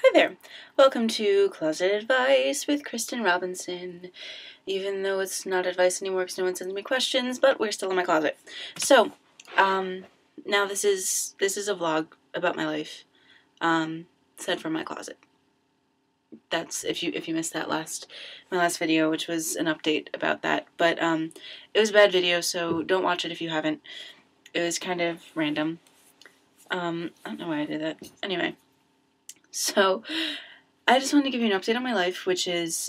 Hi there. Welcome to Closet Advice with Kristen Robinson. Even though it's not advice anymore because no one sends me questions, but we're still in my closet. So, now this is a vlog about my life, said from my closet. That's if you missed that my last video, which was an update about that. But it was a bad video, so don't watch it if you haven't. It was kind of random. I don't know why I did that. Anyway. So, I just wanted to give you an update on my life, which is,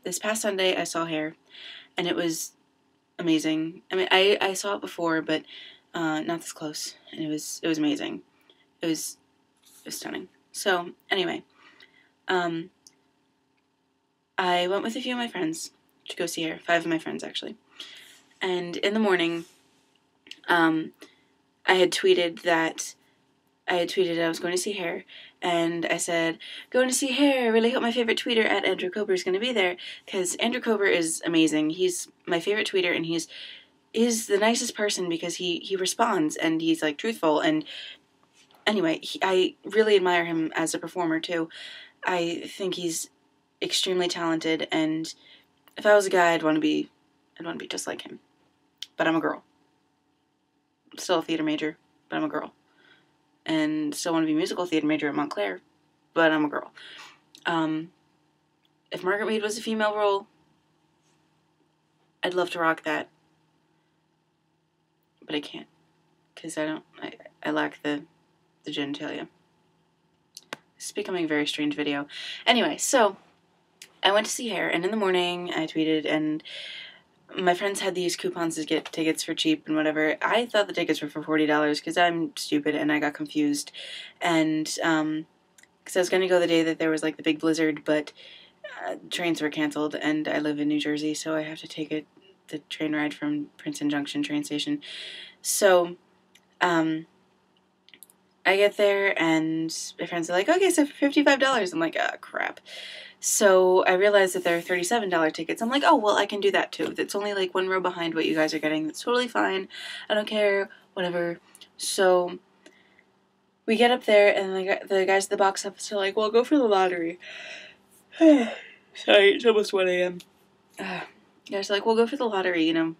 this past Sunday I saw Hair, and it was amazing. I mean, I saw it before, but, not this close, and it was amazing. It was stunning. So, anyway, I went with a few of my friends to go see Hair, 5 of my friends, actually, and in the morning, I had tweeted I was going to see Hair, and I said, going to see Hair, I really hope my favorite tweeter at Andrew Kober is going to be there, because Andrew Kober is amazing. He's my favorite tweeter, and he's the nicest person because he responds, and he's, like, truthful, and anyway, I really admire him as a performer, too. I think he's extremely talented, and if I was a guy, I'd want to be just like him. But I'm a girl. I'm still a theater major, but I'm a girl. And still want to be a musical theater major at Montclair, but I'm a girl. If Margaret Mead was a female role, I'd love to rock that. But I can't, because I lack the genitalia. This is becoming a very strange video. Anyway, so, I went to see Hair, and in the morning, I tweeted, and my friends had these coupons to get tickets for cheap and whatever. I thought the tickets were for $40 because I'm stupid and I got confused. And, because I was going to go the day that there was, like, the big blizzard, but trains were canceled, and I live in New Jersey, so I have to take the train ride from Princeton Junction train station. So, I get there, and my friends are like, okay, so for $55. I'm like, ah, crap. So I realized that there are $37 tickets. I'm like, oh, well, I can do that too. That's only like 1 row behind what you guys are getting. That's totally fine. I don't care. Whatever. So we get up there, and the guys at the box office are like, well, go for the lottery. Sorry, it's almost 1 a.m. Guys are like, well, go for the lottery, you know.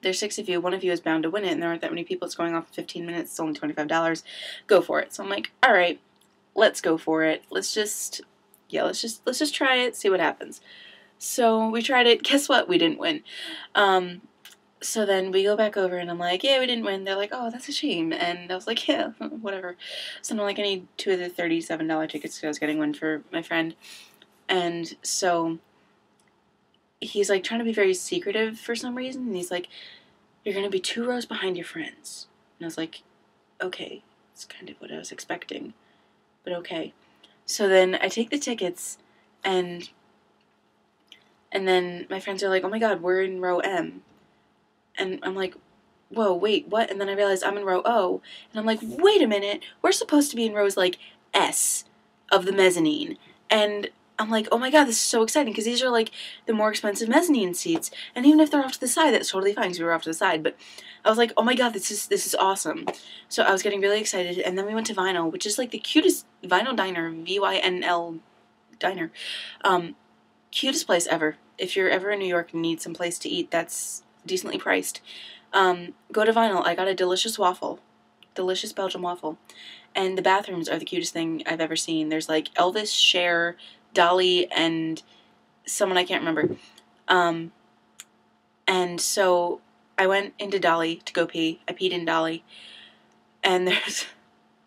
There's 6 of you. 1 of you is bound to win it, and there aren't that many people. It's going off in 15 minutes. It's only $25. Go for it. So I'm like, all right, let's go for it. Let's just try it, see what happens. So we tried it. Guess what? We didn't win. So then we go back over, and I'm like, yeah, we didn't win. They're like, oh, that's a shame. And I was like, yeah, whatever. So I'm like, I need 2 of the $37 tickets because I was getting one for my friend. And so he's, like, trying to be very secretive for some reason. And he's like, you're going to be 2 rows behind your friends. And I was like, okay, that's kind of what I was expecting. But okay. So then I take the tickets, and then my friends are like, oh my god, we're in row M. And I'm like, whoa, wait, what? And then I realize I'm in row O, and I'm like, wait a minute, we're supposed to be in rows, like, S of the mezzanine. And I'm like, oh my god, this is so exciting, because these are, like, the more expensive mezzanine seats. And even if they're off to the side, that's totally fine, because we were off to the side. But I was like, oh my god, this is awesome. So I was getting really excited, and then we went to Vinyl, which is, like, the cutest Vinyl Diner, V-Y-N-L Diner. Cutest place ever. If you're ever in New York and need some place to eat that's decently priced, go to Vinyl. I got a delicious waffle. Delicious Belgian waffle. And the bathrooms are the cutest thing I've ever seen. There's, like, Elvis, Cher, Dolly, and someone I can't remember. And so I went into Dolly to go pee. I peed in Dolly. And that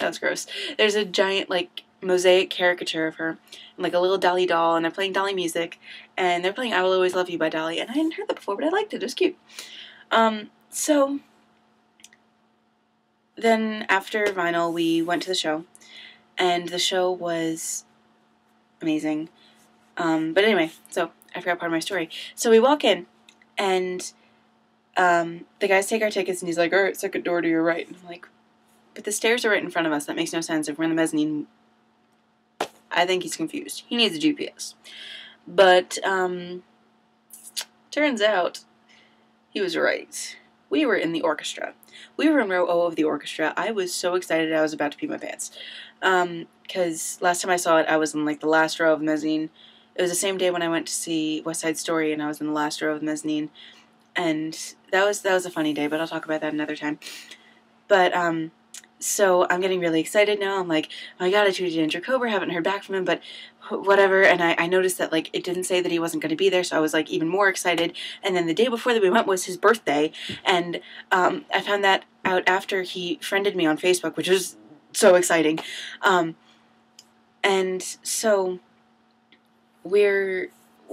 was gross. There's a giant, like, mosaic caricature of her, and, like, a little Dolly doll, and they're playing Dolly music, and they're playing I Will Always Love You by Dolly, and I hadn't heard that before, but I liked it. It was cute. So then after Vinyl, we went to the show, and the show was amazing. But anyway, so I forgot part of my story. So we walk in, and the guys take our tickets, and he's like, all right, second door to your right. And I'm like, but the stairs are right in front of us. That makes no sense. If we're in the mezzanine, I think he's confused. He needs a GPS. But, turns out he was right. We were in the orchestra. We were in row O of the orchestra. I was so excited I was about to pee my pants. because last time I saw it, I was in like the last row of the mezzanine. It was the same day when I went to see West Side Story, and I was in the last row of the mezzanine, and that was a funny day, but I'll talk about that another time. But so I'm getting really excited now. I'm like, oh my god, I tweeted Andrew Kober, haven't heard back from him, but whatever. And I noticed that like it didn't say that he wasn't going to be there, so I was like even more excited. And then the day before that we went was his birthday, and I found that out after he friended me on Facebook, which was so exciting. And so we're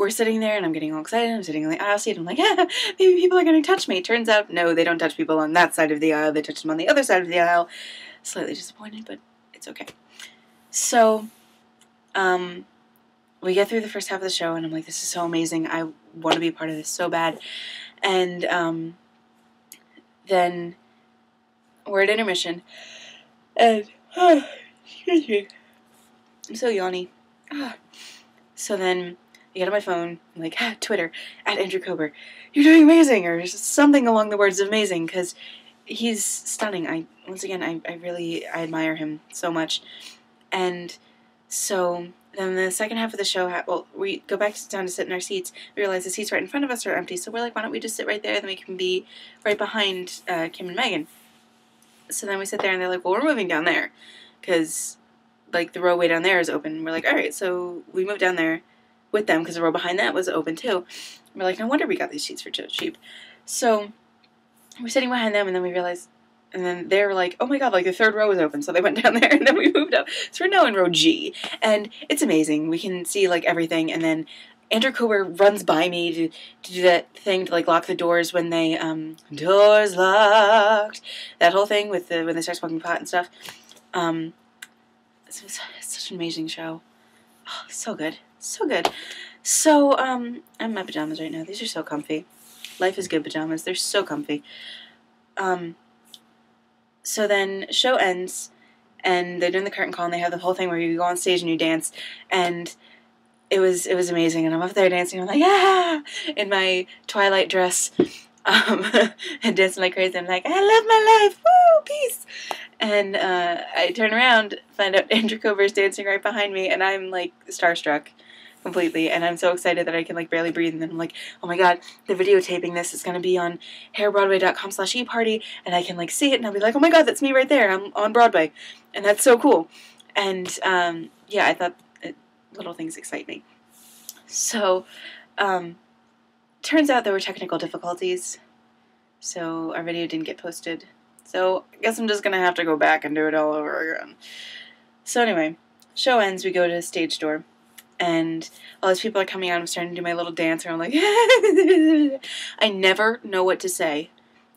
sitting there, and I'm getting all excited. I'm sitting on the aisle seat. I'm like, yeah, maybe people are going to touch me. Turns out, no, they don't touch people on that side of the aisle. They touch them on the other side of the aisle. Slightly disappointed, but it's okay. So, we get through the first half of the show, and I'm like, this is so amazing. I want to be a part of this so bad. And then we're at intermission, and excuse me, I'm so yawny. So then I get on my phone, I'm like, Twitter, at Andrew Kober, you're doing amazing, or something along the words of amazing, because he's stunning. Once again, I admire him so much. And so then the second half of the show, we go back down to sit in our seats. We realize the seats right in front of us are empty, so we're like, why don't we just sit right there, then we can be right behind Kim and Megan. So then we sit there, and they're like, well, we're moving down there, because like the row way down there is open. And we're like, all right, so we moved down there with them, because the row behind that was open too. And we're like, no wonder we got these seats for cheap. So we're sitting behind them, and then we realize, and then they were like, oh my god, like the third row was open, so they went down there, and then we moved up. So we're now in row G, and it's amazing. We can see like everything, and then Andrew Kober runs by me to do that thing to like lock the doors when they doors locked, that whole thing with when they start smoking pot and stuff. It's such an amazing show. Oh, so good, so good. So I'm in my pajamas right now. These are so comfy. Life is good pajamas. They're so comfy. So then show ends, and they're doing the curtain call, and they have the whole thing where you go on stage and you dance, and it was amazing. And I'm up there dancing. I'm like, yeah, in my Twilight dress, and dancing like crazy. I'm like, I love my life. Woo, peace. And I turn around, find out Andrew Kober's dancing right behind me, and I'm like starstruck completely, and I'm so excited that I can like barely breathe. And then I'm like, oh my god, they're videotaping this. It's gonna be on hairbroadway.com/eparty, and I can like see it, and I'll be like, oh my god, that's me right there. I'm on Broadway, and that's so cool. And yeah, I thought little things excite me. So turns out there were technical difficulties, so our video didn't get posted. So I guess I'm just gonna have to go back and do it all over again. So anyway, show ends. We go to the stage door, and all these people are coming out. I'm starting to do my little dance, and I'm like, I never know what to say,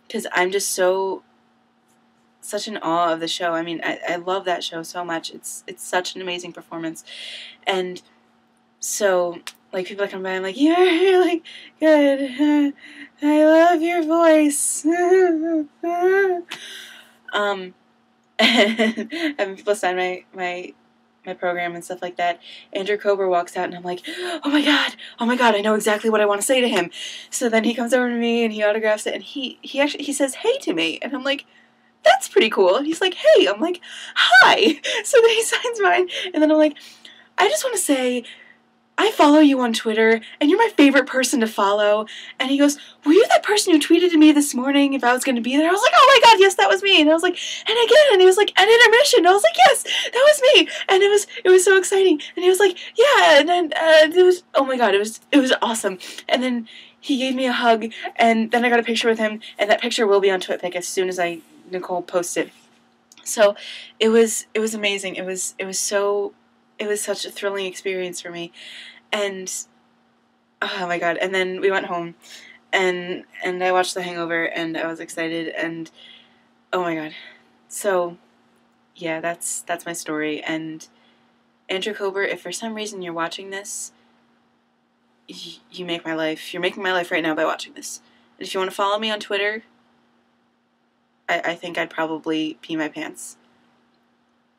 because I'm just such in awe of the show. I mean, I love that show so much. It's such an amazing performance. And so, like, people are coming by, I'm like, you're really good. I love your voice. Having people sign my program and stuff like that. Andrew Kober walks out, and I'm like, oh my god, I know exactly what I want to say to him. So then he comes over to me, and he autographs it, and he says hey to me, and I'm like, that's pretty cool. And he's like, hey. I'm like, hi. So then he signs mine, and then I'm like, I just want to say, I follow you on Twitter, and you're my favorite person to follow. And he goes, were you that person who tweeted to me this morning if I was going to be there? I was like, oh my god, yes, that was me. And I was like, and again, and he was like, at intermission. And I was like, yes, that was me. And it was so exciting. And he was like, yeah, and then it was, oh my god, it was awesome. And then he gave me a hug, and then I got a picture with him, and that picture will be on TwitPic as soon as Nicole posts it. So it was amazing. It was such a thrilling experience for me. And oh my god, and then we went home, and I watched The Hangover, and I was excited, and oh my god. So yeah, that's my story. And Andrew Kober, if for some reason you're watching this, you make my life. You're making my life right now by watching this. And if you want to follow me on Twitter, I think I'd probably pee my pants.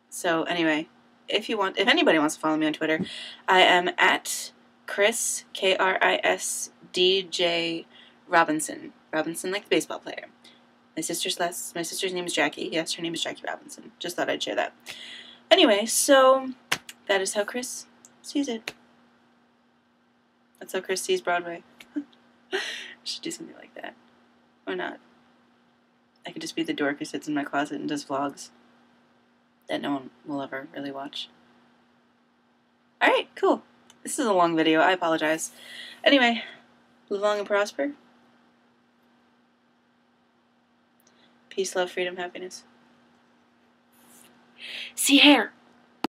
So anyway, if anybody wants to follow me on Twitter, I am at Chris, KRISDJ Robinson. Robinson like the baseball player. My sister's name is Jackie. Yes, her name is Jackie Robinson. Just thought I'd share that. Anyway, so that is how Chris sees it. That's how Chris sees Broadway. I should do something like that. Or not. I could just be the dork who sits in my closet and does vlogs that no one will ever really watch. Alright, cool. This is a long video. I apologize. Anyway, live long and prosper. Peace, love, freedom, happiness. See hair!